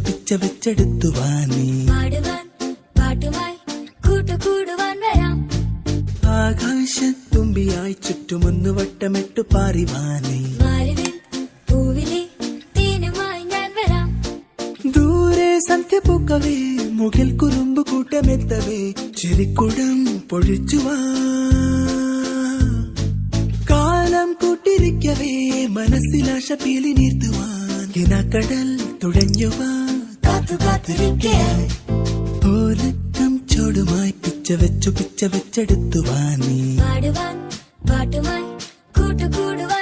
പിച്ച വെച്ചെടുത്തു വാനീ പാട്ടുമായി കൂട്ടുകൂടുവാൻ വരാം. ആകാശത്തുമ്പിയായി ചുറ്റുമൊന്നു വട്ടമിട്ടു പാറിവാനീ പൂവിലെ തേനുമായി ഞാൻ വരാം. ദൂരെ സന്ധ്യ പൂക്കവേ മുകിൽ കുറുമ്പ് കൂട്ടമെത്തവേ ചിരിക്കുടം പൊഴിച്ചുവാ. കാലം കൂട്ടിരിക്കവേ മനസ്സിലാശ പീലി നീർത്തുവാൻ കിനാക്കടൽ തുഴഞ്ഞുവാ. ഓലക്കം ചോടുമായി പിച്ച വെച്ചെടുത്തു വാനീ പാട്ടുമായി കൂട്ടുകൂടുവാൻ